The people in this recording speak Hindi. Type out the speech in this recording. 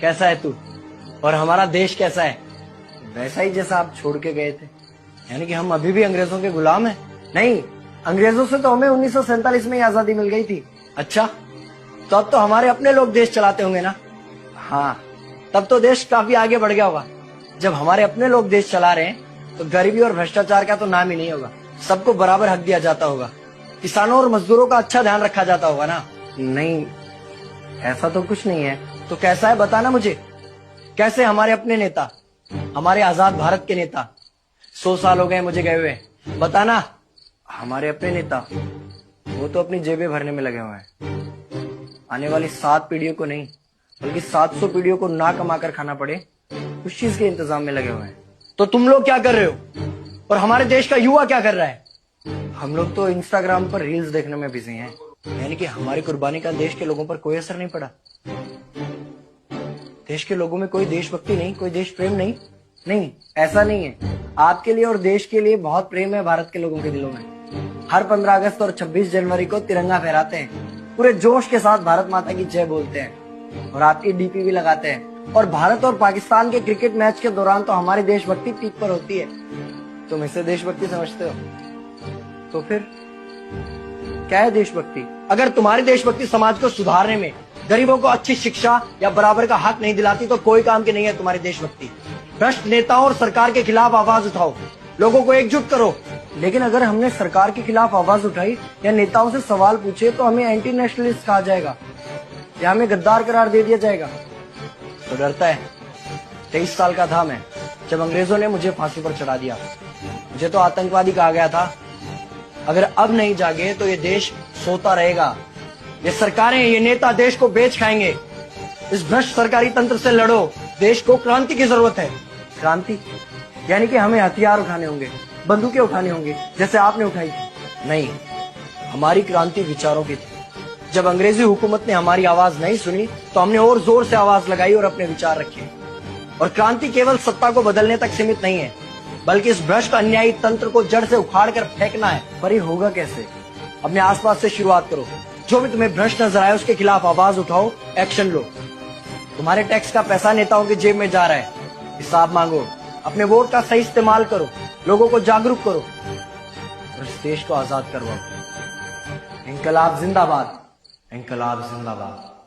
कैसा है तू? और हमारा देश कैसा है? वैसा ही जैसा आप छोड़ के गए थे। यानी कि हम अभी भी अंग्रेजों के गुलाम हैं? नहीं, अंग्रेजों से तो हमें 1947 में ही आजादी मिल गई थी। अच्छा, तो अब तो हमारे अपने लोग देश चलाते होंगे ना? हाँ, तब तो देश काफी आगे बढ़ गया होगा। जब हमारे अपने लोग देश चला रहे हैं तो गरीबी और भ्रष्टाचार का तो नाम ही नहीं होगा। सबको बराबर हक दिया जाता होगा, किसानों और मजदूरों का अच्छा ध्यान रखा जाता होगा ना? नहीं, ऐसा तो कुछ नहीं है। तो कैसा है बताना मुझे। कैसे हमारे अपने नेता, हमारे आजाद भारत के नेता, 100 साल हो गए मुझे गए हुए, बताना। हमारे अपने नेता वो तो अपनी जेबें भरने में लगे हुए हैं। आने वाली 7 पीढ़ियों को नहीं बल्कि 700 पीढ़ियों को ना कमा कर खाना पड़े उस चीज के इंतजाम में लगे हुए हैं। तो तुम लोग क्या कर रहे हो और हमारे देश का युवा क्या कर रहा है? हम लोग तो इंस्टाग्राम पर रील्स देखने में बिजी हैं। यानी कि हमारी कुर्बानी का देश के लोगों पर कोई असर नहीं पड़ा। देश के लोगों में कोई देशभक्ति नहीं, कोई देश प्रेम नहीं। नहीं, ऐसा नहीं है। आपके लिए और देश के लिए बहुत प्रेम है भारत के लोगों के दिलों में। हर 15 अगस्त और 26 जनवरी को तिरंगा फहराते हैं, पूरे जोश के साथ भारत माता की जय बोलते हैं और आपकी डीपी भी लगाते हैं। और भारत और पाकिस्तान के क्रिकेट मैच के दौरान तो हमारी देशभक्ति पीक पर होती है। तुम इसे देशभक्ति समझते हो? तो फिर क्या है देशभक्ति? अगर तुम्हारी देशभक्ति समाज को सुधारने में, गरीबों को अच्छी शिक्षा या बराबर का हक नहीं दिलाती तो कोई काम की नहीं है तुम्हारी देशभक्ति। भ्रष्ट नेताओं और सरकार के खिलाफ आवाज उठाओ, लोगों को एकजुट करो। लेकिन अगर हमने सरकार के खिलाफ आवाज उठाई या नेताओं से सवाल पूछे तो हमें एंटी नेशनलिस्ट कहा जाएगा या हमें गद्दार करार दे दिया जाएगा। तो डरता है? 23 साल का था मैं जब अंग्रेजों ने मुझे फांसी पर चढ़ा दिया। मुझे तो आतंकवादी कहा गया था। अगर अब नहीं जागे तो ये देश सोता रहेगा। ये सरकारें, ये नेता देश को बेच खाएंगे। इस भ्रष्ट सरकारी तंत्र से लड़ो। देश को क्रांति की जरूरत है। क्रांति यानी कि हमें हथियार उठाने होंगे, बंदूकें उठानी होंगी जैसे आपने उठाई थी। नहीं, हमारी क्रांति विचारों की थी। जब अंग्रेजी हुकूमत ने हमारी आवाज नहीं सुनी तो हमने और जोर से आवाज लगाई और अपने विचार रखे। और क्रांति केवल सत्ता को बदलने तक सीमित नहीं है, बल्कि इस भ्रष्ट अन्यायी तंत्र को जड़ से उखाड़ कर फेंकना है। पर ये होगा कैसे? अपने आसपास से शुरुआत करो। जो भी तुम्हें भ्रष्ट नजर आए उसके खिलाफ आवाज उठाओ, एक्शन लो। तुम्हारे टैक्स का पैसा नेताओं की जेब में जा रहा है, हिसाब मांगो। अपने वोट का सही इस्तेमाल करो, लोगों को जागरूक करो और इस देश को आजाद करवाओ। इंकलाब जिंदाबाद, इंकलाब जिंदाबाद।